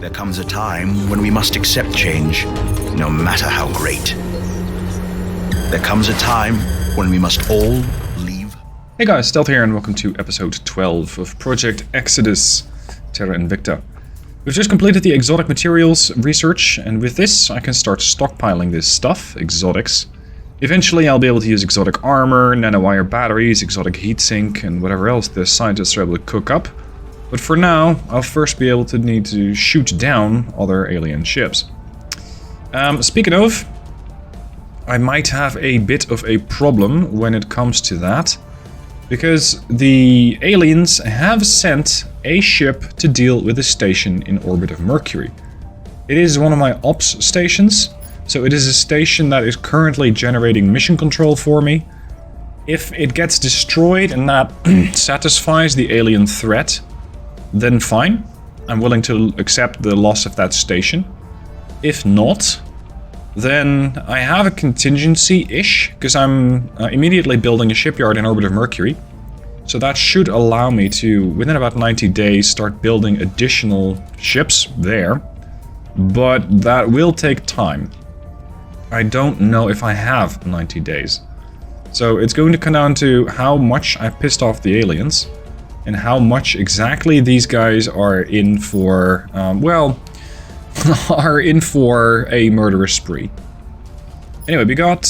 There comes a time when we must accept change, no matter how great. There comes a time when we must all leave. Hey guys, Stealth here and welcome to episode 12 of Project Exodus, TERRA INVICTA. We've just completed the exotic materials research, and with this I can start stockpiling this stuff, exotics. Eventually I'll be able to use exotic armor, nanowire batteries, exotic heatsink, and whatever else the scientists are able to cook up. But for now, I'll first be able to need to shoot down other alien ships. Speaking of, I might have a bit of a problem when it comes to that, because the aliens have sent a ship to deal with a station in orbit of Mercury. It is one of my ops stations, so it is a station that is currently generating mission control for me. If it gets destroyed and that satisfies the alien threat, then fine. I'm willing to accept the loss of that station. If not, then I have a contingency-ish, because I'm immediately building a shipyard in orbit of Mercury. So that should allow me to, within about 90 days, start building additional ships there. But that will take time. I don't know if I have 90 days. So it's going to come down to how much I've pissed off the aliens, and how much exactly these guys are in for, are in for a murderous spree. Anyway, we got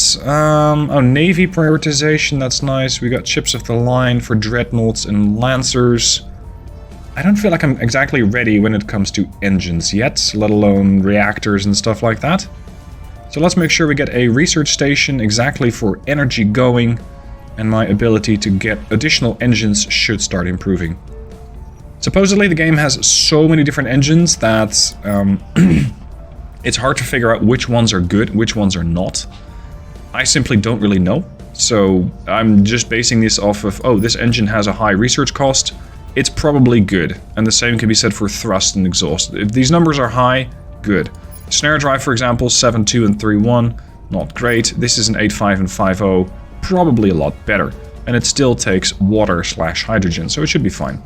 Navy prioritization, that's nice. We got ships of the line for dreadnoughts and lancers. I don't feel like I'm exactly ready when it comes to engines yet, let alone reactors and stuff like that. So let's make sure we get a research station exactly for energy going, and my ability to get additional engines should start improving. Supposedly the game has so many different engines that it's hard to figure out which ones are good, which ones are not. I simply don't really know, so I'm just basing this off of, oh, this engine has a high research cost, it's probably good. And the same can be said for thrust and exhaust. If these numbers are high, good. Snare drive, for example, 7.2 and 3.1, not great. This is an 8.5 and 5.0, probably a lot better. And it still takes water/hydrogen, so it should be fine.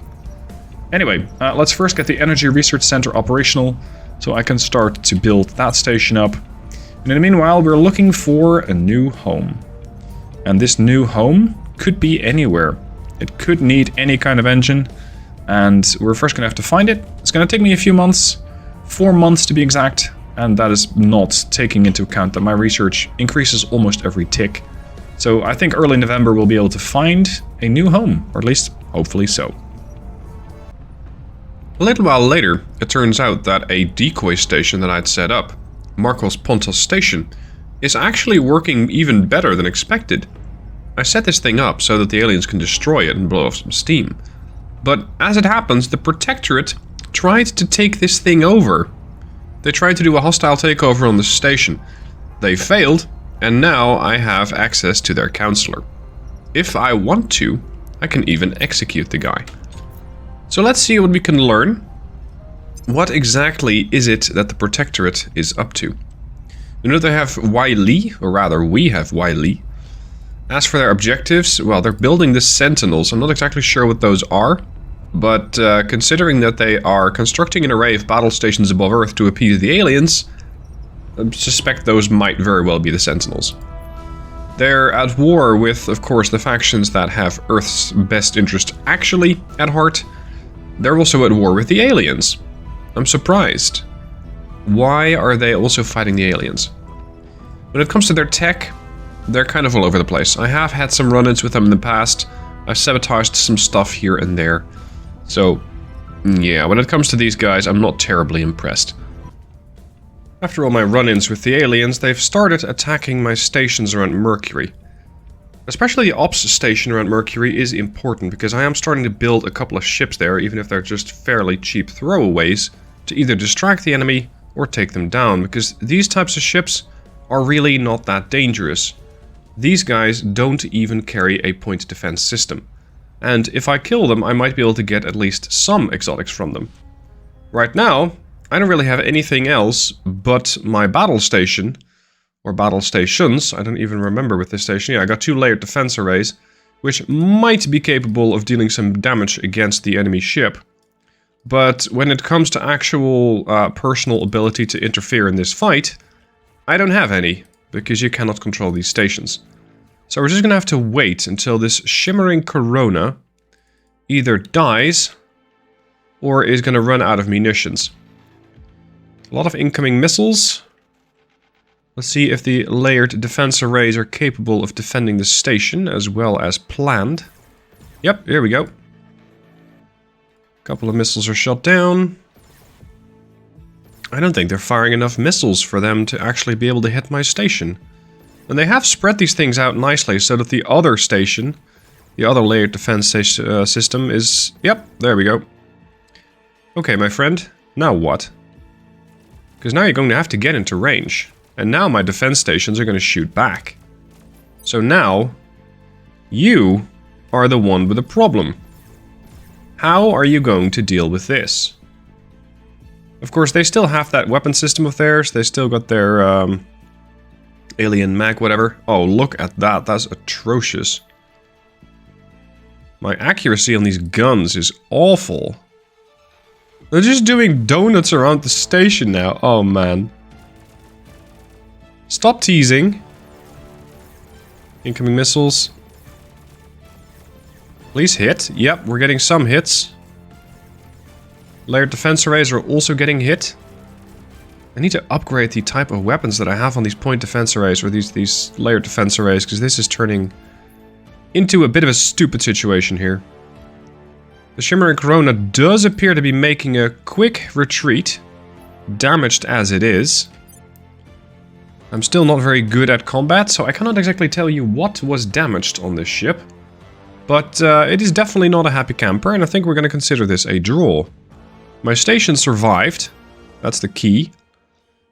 Anyway, let's first get the Energy Research Center operational, so I can start to build that station up. And in the meanwhile, we're looking for a new home. And this new home could be anywhere. It could need any kind of engine, and we're first going to have to find it. It's going to take me a few months, 4 months to be exact. And that is not taking into account that my research increases almost every tick. So I think early November we'll be able to find a new home, or at least hopefully so. A little while later, it turns out that a decoy station that I'd set up, Marcos Pontos Station, is actually working even better than expected. I set this thing up so that the aliens can destroy it and blow off some steam. But as it happens, the Protectorate tried to take this thing over. They tried to do a hostile takeover on the station. They failed, and now I have access to their counselor. If I want to, I can even execute the guy. So let's see what we can learn. What exactly is it that the Protectorate is up to? You know, they have Viale, or rather we have Viale. As for their objectives, well, they're building the Sentinels. I'm not exactly sure what those are. But considering that they are constructing an array of battle stations above Earth to appease the aliens, I suspect those might very well be the Sentinels. They're at war with, of course, the factions that have Earth's best interest actually at heart. They're also at war with the aliens. I'm surprised. Why are they also fighting the aliens? When it comes to their tech, they're kind of all over the place. I have had some run-ins with them in the past. I've sabotaged some stuff here and there. So, yeah, when it comes to these guys, I'm not terribly impressed. After all my run-ins with the aliens, they've started attacking my stations around Mercury. Especially the ops station around Mercury is important, because I am starting to build a couple of ships there, even if they're just fairly cheap throwaways, to either distract the enemy or take them down, because these types of ships are really not that dangerous. These guys don't even carry a point defense system. And if I kill them, I might be able to get at least some exotics from them. Right now, I don't really have anything else but my battle station, or battle stations. I don't even remember with this station. Yeah, I got 2 layered defense arrays, which might be capable of dealing some damage against the enemy ship. But when it comes to actual personal ability to interfere in this fight, I don't have any, because you cannot control these stations. So we're just gonna have to wait until this shimmering corona either dies or is gonna run out of munitions. A lot of incoming missiles. Let's see if the layered defense arrays are capable of defending the station as well as planned. Yep, here we go. Couple of missiles are shot down. I don't think they're firing enough missiles for them to actually be able to hit my station. And they have spread these things out nicely so that the other station, the other layered defense system is... Yep, there we go. Okay, my friend, now what? Because now you're going to have to get into range. And now my defense stations are going to shoot back. So now, you are the one with a problem. How are you going to deal with this? Of course, they still have that weapon system of theirs. They still got their alien mag, whatever. Oh, look at that. That's atrocious. My accuracy on these guns is awful. They're just doing donuts around the station now. Oh, man. Stop teasing. Incoming missiles. Please hit. Yep, we're getting some hits. Layered defense arrays are also getting hit. I need to upgrade the type of weapons that I have on these point defense arrays, or these layered defense arrays, because this is turning into a bit of a stupid situation here. The Shimmering Corona does appear to be making a quick retreat, damaged as it is. I'm still not very good at combat, so I cannot exactly tell you what was damaged on this ship. But it is definitely not a happy camper, and I think we're going to consider this a draw. My station survived. That's the key.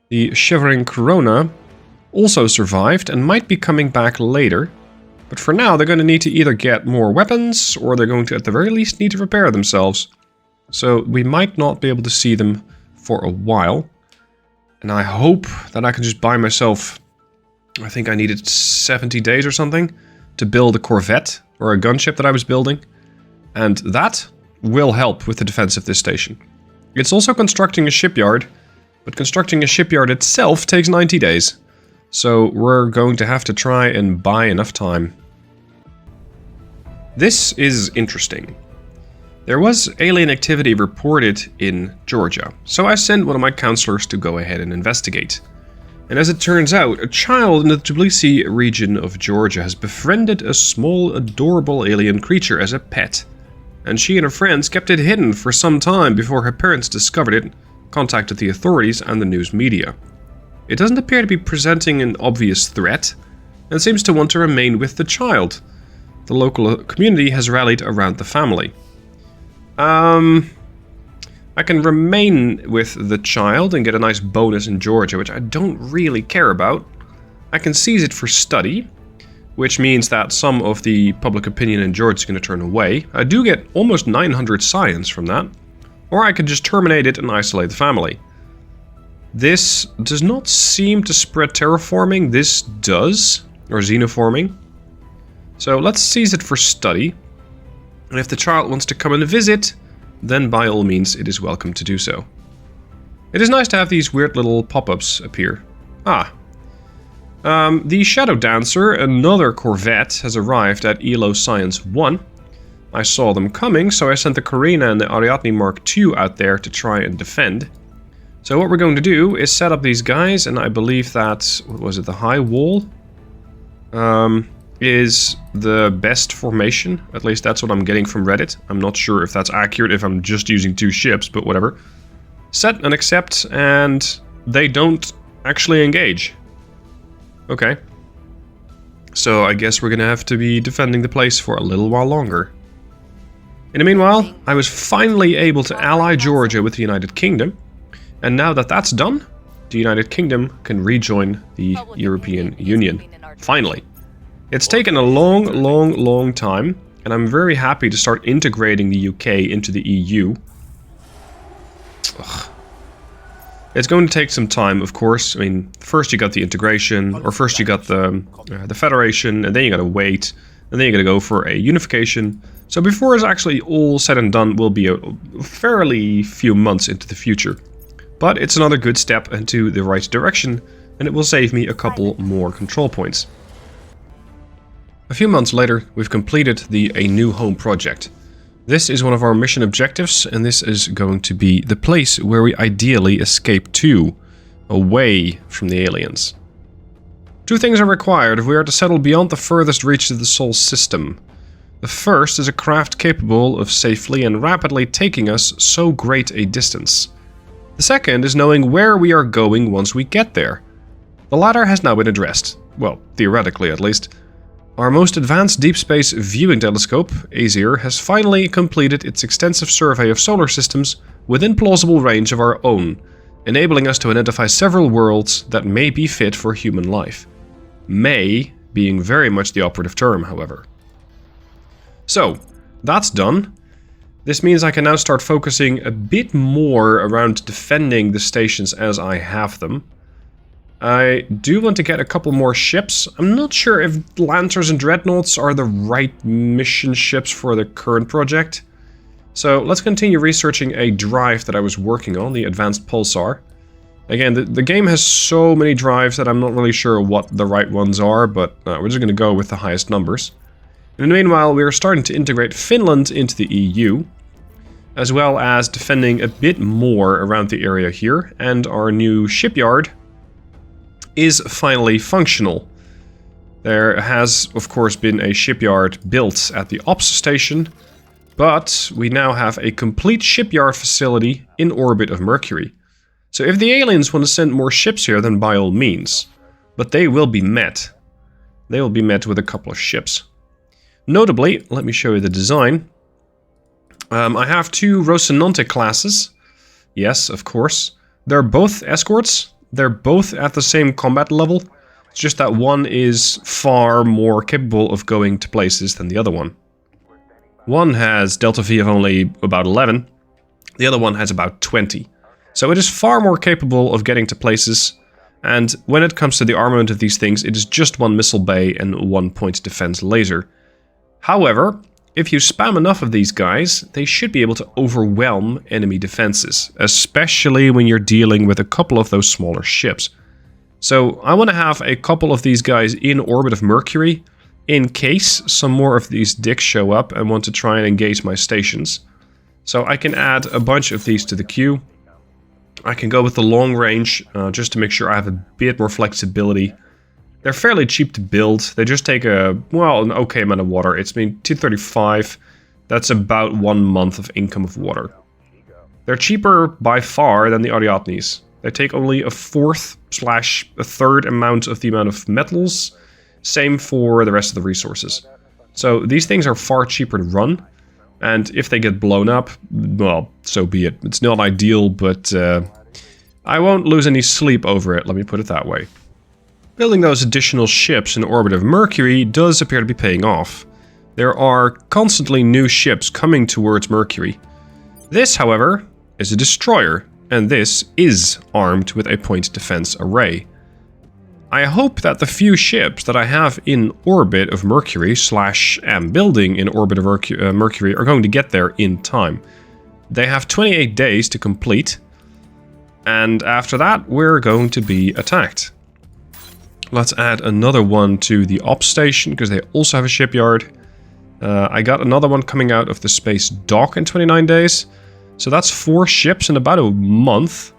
The Shivering Corona also survived and might be coming back later. But for now, they're going to need to either get more weapons, or they're going to at the very least need to repair themselves. So we might not be able to see them for a while. And I hope that I can just buy myself... I think I needed 70 days or something to build a Corvette or a gunship that I was building. And that will help with the defense of this station. It's also constructing a shipyard, but constructing a shipyard itself takes 90 days. So we're going to have to try and buy enough time. This is interesting. There was alien activity reported in Georgia, so I sent one of my counselors to go ahead and investigate. And as it turns out, a child in the Tbilisi region of Georgia has befriended a small, adorable alien creature as a pet. And she and her friends kept it hidden for some time before her parents discovered it, contacted the authorities and the news media. It doesn't appear to be presenting an obvious threat, and seems to want to remain with the child. The local community has rallied around the family. I can remain with the child and get a nice bonus in Georgia, which I don't really care about. I can seize it for study, which means that some of the public opinion in Georgia is going to turn away. I do get almost 900 science from that. Or I could just terminate it and isolate the family. This does not seem to spread terraforming. This does, or xenoforming. So let's seize it for study. And if the child wants to come and visit, then by all means it is welcome to do so. It is nice to have these weird little pop-ups appear. The Shadow Dancer, another Corvette, has arrived at ELO Science 1. I saw them coming, so I sent the Karina and the Ariadne Mark II out there to try and defend. So what we're going to do is set up these guys, and I believe that, what was it, the high wall? Is the best formation. At least that's what I'm getting from Reddit. I'm not sure if that's accurate if I'm just using 2 ships, but whatever. Set and accept, and they don't actually engage. Okay. So I guess we're gonna have to be defending the place for a little while longer. In the meanwhile, I was finally able to ally Georgia with the United Kingdom. And now that that's done, the United Kingdom can rejoin the European Union. Finally. It's taken a long time, and I'm very happy to start integrating the UK into the EU. Ugh. It's going to take some time, of course. I mean, first you got the integration, or first you got the Federation, and then you gotta wait, and then you're going to go for a unification. So before it's actually all said and done will be a fairly few months into the future. But it's another good step into the right direction, and it will save me a couple more control points. A few months later, we've completed the A New Home project. This is one of our mission objectives, and this is going to be the place where we ideally escape to, away from the aliens. 2 things are required if we are to settle beyond the furthest reaches of the Sol system. The first is a craft capable of safely and rapidly taking us so great a distance. The second is knowing where we are going once we get there. The latter has now been addressed, well, theoretically at least. Our most advanced deep space viewing telescope, ASIR, has finally completed its extensive survey of solar systems within plausible range of our own, enabling us to identify several worlds that may be fit for human life. May being very much the operative term, however. So, that's done. This means I can now start focusing a bit more around defending the stations as I have them. I do want to get a couple more ships. I'm not sure if Lancers and Dreadnoughts are the right mission ships for the current project. So let's continue researching a drive that I was working on, the Advanced Pulsar. Again, the game has so many drives that I'm not really sure what the right ones are, but we're just going to go with the highest numbers. In the meanwhile, we are starting to integrate Finland into the EU, as well as defending a bit more around the area here, and our new shipyard is finally functional. There has, of course, been a shipyard built at the Ops station, but we now have a complete shipyard facility in orbit of Mercury. So if the aliens want to send more ships here, then by all means. But they will be met. They will be met with a couple of ships. Notably, let me show you the design. I have 2 Rocinante classes. Yes, of course. They're both escorts. They're both at the same combat level. It's just that one is far more capable of going to places than the other one. One has Delta V of only about 11. The other one has about 20. So it is far more capable of getting to places. And when it comes to the armament of these things, it is just 1 missile bay and 1 point defense laser. However, if you spam enough of these guys, they should be able to overwhelm enemy defenses, especially when you're dealing with a couple of those smaller ships. So I want to have a couple of these guys in orbit of Mercury, in case some more of these dicks show up and want to try and engage my stations. So I can add a bunch of these to the queue. I can go with the long range, just to make sure I have a bit more flexibility. They're fairly cheap to build. They just take an okay amount of water. It's been 235. That's about 1 month of income of water. They're cheaper by far than the Ariadnes. They take only a 1/4/3 amount of the amount of metals. Same for the rest of the resources. So these things are far cheaper to run. And if they get blown up, well, so be it. It's not ideal, but I won't lose any sleep over it, let me put it that way. Building those additional ships in orbit of Mercury does appear to be paying off. There are constantly new ships coming towards Mercury. This, however, is a destroyer, and this is armed with a point defense array. I hope that the few ships that I have in orbit of Mercury / am building in orbit of Mercury are going to get there in time. They have 28 days to complete, and after that we're going to be attacked. Let's add another one to the Ops station, because they also have a shipyard. I got another one coming out of the space dock in 29 days. So that's 4 ships in about a month.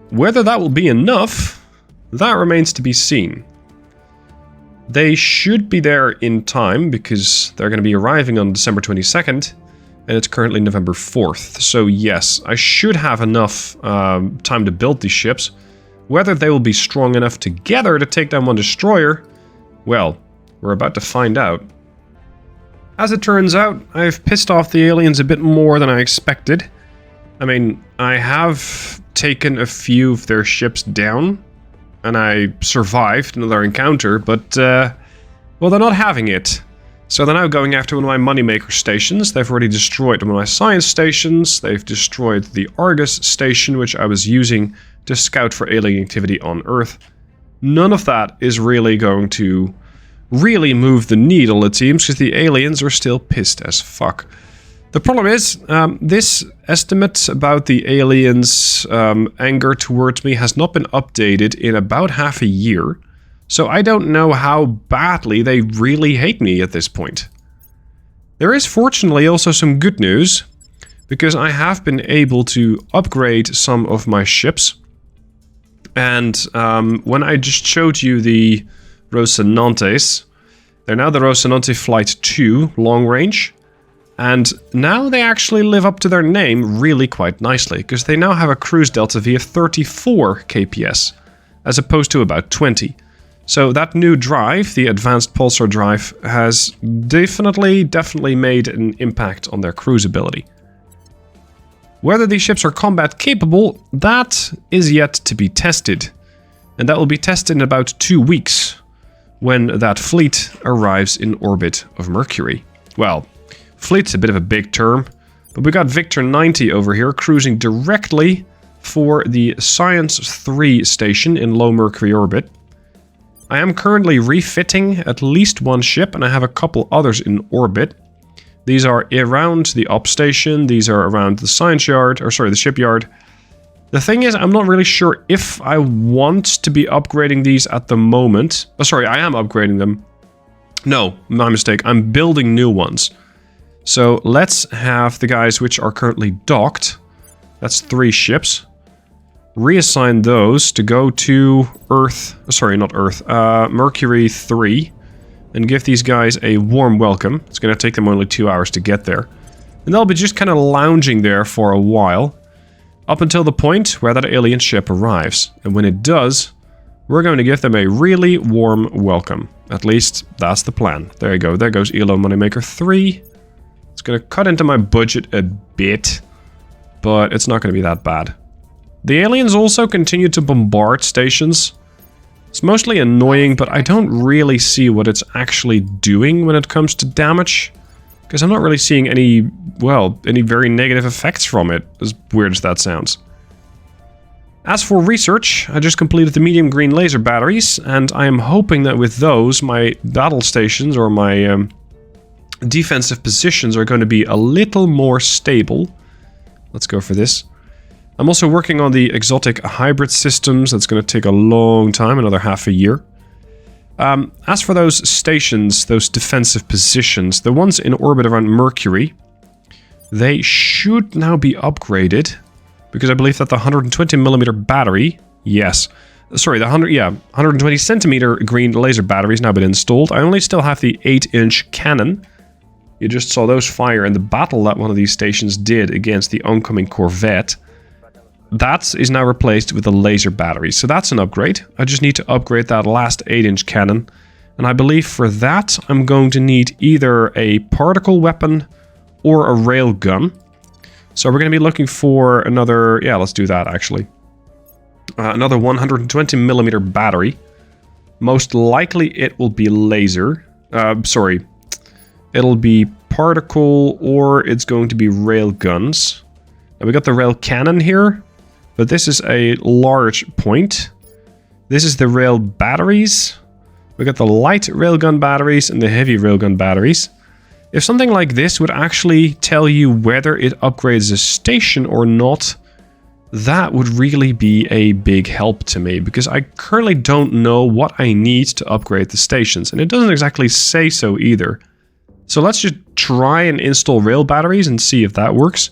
Whether that will be enough, that remains to be seen. They should be there in time, because they're going to be arriving on December 22nd, and it's currently November 4th. So yes, I should have enough time to build these ships. Whether they will be strong enough together to take down 1 destroyer, well, we're about to find out. As it turns out, I've pissed off the aliens a bit more than I expected. I mean, I have taken a few of their ships down, and I survived another encounter, but, well, they're not having it. So they're now going after one of my moneymaker stations. They've already destroyed one of my science stations. They've destroyed the Argus station, which I was using to scout for alien activity on Earth. None of that is really going to really move the needle, it seems, because the aliens are still pissed as fuck. The problem is, this estimate about the aliens' anger towards me has not been updated in about half a year, so I don't know how badly they really hate me at this point. There is fortunately also some good news, because I have been able to upgrade some of my ships. And when I just showed you the Rocinantes, they're now the Rocinante Flight 2 long range. And now they actually live up to their name really quite nicely, because they now have a cruise delta V of 34 kps, as opposed to about 20. So that new drive, the advanced pulsar drive, has definitely made an impact on their cruise ability. Whether these ships are combat capable, that is yet to be tested. And that will be tested in about 2 weeks, when that fleet arrives in orbit of Mercury. Well, fleet's a bit of a big term, but we got Victor 90 over here cruising directly for the Science 3 station in low Mercury orbit. I am currently refitting at least one ship, and I have a couple others in orbit. These are around the op station, these are around the science yard, or sorry, the shipyard. The thing is, I'm not really sure if I want to be upgrading these at the moment. Oh, sorry, I am upgrading them. No, my mistake, I'm building new ones. So let's have the guys which are currently docked. That's 3 ships. Reassign those to go to Earth, sorry, not Earth, Mercury 3. And give these guys a warm welcome. It's going to take them only 2 hours to get there. And they'll be just kind of lounging there for a while. Up until the point where that alien ship arrives. And when it does, we're going to give them a really warm welcome. At least, that's the plan. There you go. There goes ELO Moneymaker 3. It's going to cut into my budget a bit. But it's not going to be that bad. The aliens also continue to bombard stations. It's mostly annoying, but I don't really see what it's actually doing when it comes to damage. Because I'm not really seeing any, well, any very negative effects from it, as weird as that sounds. As for research, I just completed the medium green laser batteries, and I am hoping that with those, my battle stations, or my defensive positions, are going to be a little more stable. Let's go for this. I'm also working on the exotic hybrid systems. That's going to take a long time, another half a year. As for those stations, those defensive positions, the ones in orbit around Mercury, they should now be upgraded, because I believe that the 120mm battery, yes, sorry, the 120 centimeter green laser battery has now been installed. I only still have the 8-inch cannon. You just saw those fire in the battle that one of these stations did against the oncoming corvette. That is now replaced with a laser battery, so that's an upgrade. I just need to upgrade that last 8-inch cannon, and I believe for that I'm going to need either a particle weapon or a rail gun. So we're going to be looking for another, yeah, let's do that actually. Another 120mm battery. Most likely it will be laser. Sorry. It'll be particle or it's going to be rail guns. Now we got the rail cannon here. But this is a large point. This is the rail batteries. We got the light railgun batteries and the heavy railgun batteries. If something like this would actually tell you whether it upgrades a station or not, that would really be a big help to me, because I currently don't know what I need to upgrade the stations, and it doesn't exactly say so either. So let's just try and install rail batteries and see if that works.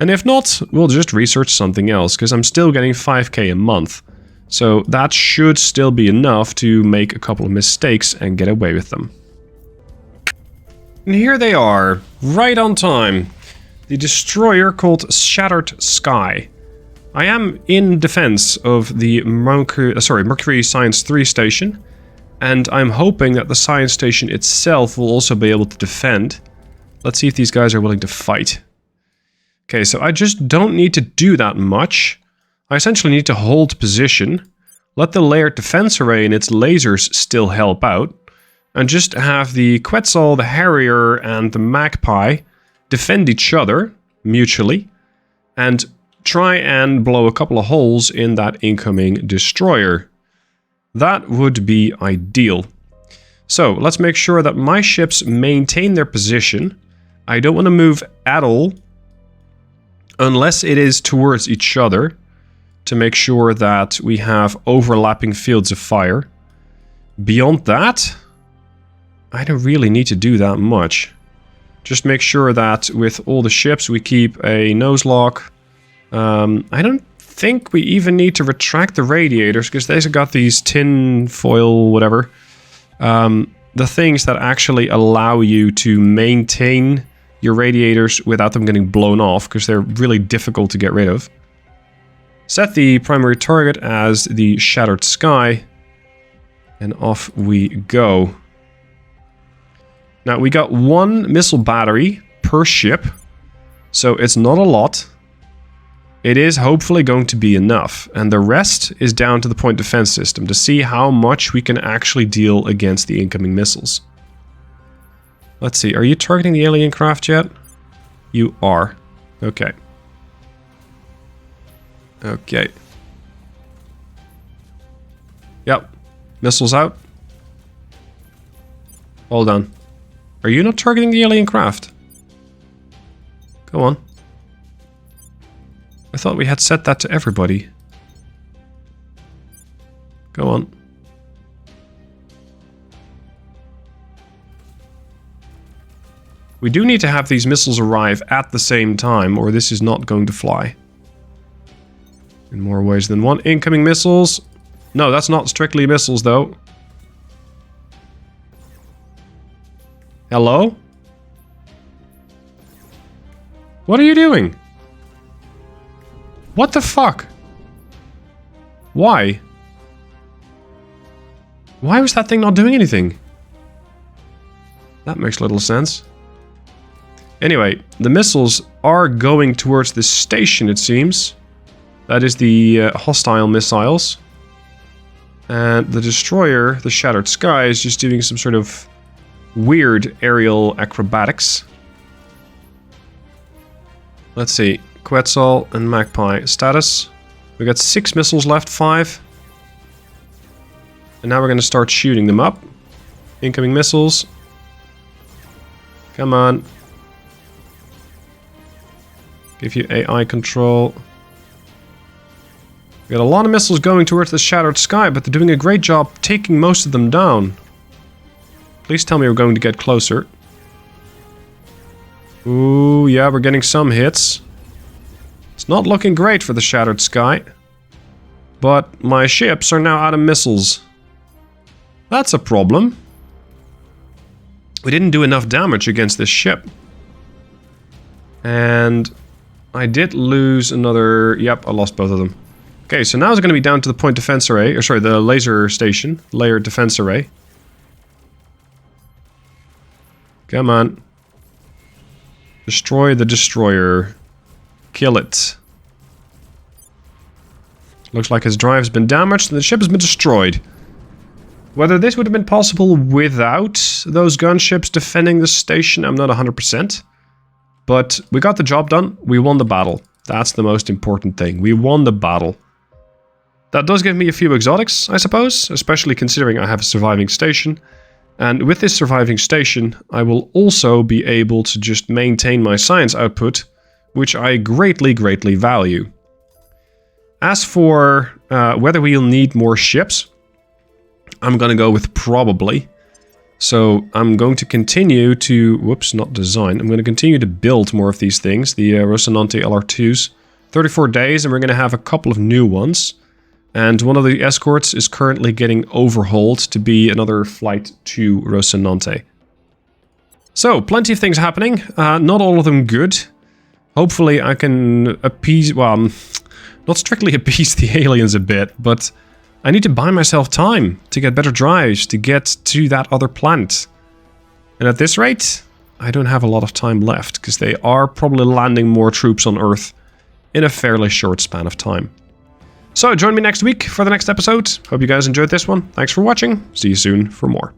And if not, we'll just research something else, because I'm still getting 5k a month. So that should still be enough to make a couple of mistakes and get away with them. And here they are, right on time. The destroyer called Shattered Sky. I am in defense of the Mercury Science 3 station, and I'm hoping that the science station itself will also be able to defend. Let's see if these guys are willing to fight. Okay, so I just don't need to do that much. I essentially need to hold position, let the layered defense array and its lasers still help out, and just have the Quetzal, the Harrier, and the Magpie defend each other mutually, and try and blow a couple of holes in that incoming destroyer. That would be ideal. So, let's make sure that my ships maintain their position. I don't want to move at all, unless it is towards each other, to make sure that we have overlapping fields of fire. Beyond that, I don't really need to do that much. Just make sure that with all the ships we keep a nose lock. I don't think we even need to retract the radiators, because they've got these tin foil whatever. The things that actually allow you to maintain your radiators without them getting blown off, because they're really difficult to get rid of. Set the primary target as the Shattered Sky, and off we go. Now, we got 1 missile battery per ship, so it's not a lot. It is hopefully going to be enough, and the rest is down to the point defense system to see how much we can actually deal against the incoming missiles. Let's see, are you targeting the alien craft yet? You are. Okay. Okay. Yep. Missiles out. Hold on. Are you not targeting the alien craft? Go on. I thought we had set that to everybody. Go on. We do need to have these missiles arrive at the same time, or this is not going to fly. In more ways than one. Incoming missiles. No, that's not strictly missiles, though. Hello? What are you doing? What the fuck? Why? Why was that thing not doing anything? That makes little sense. Anyway, the missiles are going towards this station, it seems. That is the hostile missiles. And the destroyer, the Shattered Sky, is just doing some sort of weird aerial acrobatics. Let's see. Quetzal and Magpie. Status. We got 6 missiles left, 5. And now we're going to start shooting them up. Incoming missiles. Come on. Give you AI control. We got a lot of missiles going towards the Shattered Sky, but they're doing a great job taking most of them down. Please tell me we're going to get closer. Ooh, yeah, we're getting some hits. It's not looking great for the Shattered Sky. But my ships are now out of missiles. That's a problem. We didn't do enough damage against this ship. And I did lose another... Yep, I lost both of them. Okay, so now it's going to be down to the point defense array. Or sorry, the laser station. Layered defense array. Come on. Destroy the destroyer. Kill it. Looks like his drive's been damaged and the ship has been destroyed. Whether this would have been possible without those gunships defending the station, I'm not 100%. But we got the job done. We won the battle. That's the most important thing. We won the battle. That does give me a few exotics, I suppose, especially considering I have a surviving station. And with this surviving station, I will also be able to just maintain my science output, which I greatly, greatly value. As for whether we'll need more ships, I'm going to go with probably. So I'm going to continue to... Whoops, not design. I'm going to continue to build more of these things. The Rocinante LR2s. 34 days, and we're going to have a couple of new ones. And one of the escorts is currently getting overhauled to be another flight to Rocinante. So, plenty of things happening. Not all of them good. Hopefully I can appease... Well, not strictly appease the aliens a bit, but I need to buy myself time to get better drives, to get to that other planet. And at this rate, I don't have a lot of time left, because they are probably landing more troops on Earth in a fairly short span of time. So join me next week for the next episode. Hope you guys enjoyed this one. Thanks for watching. See you soon for more.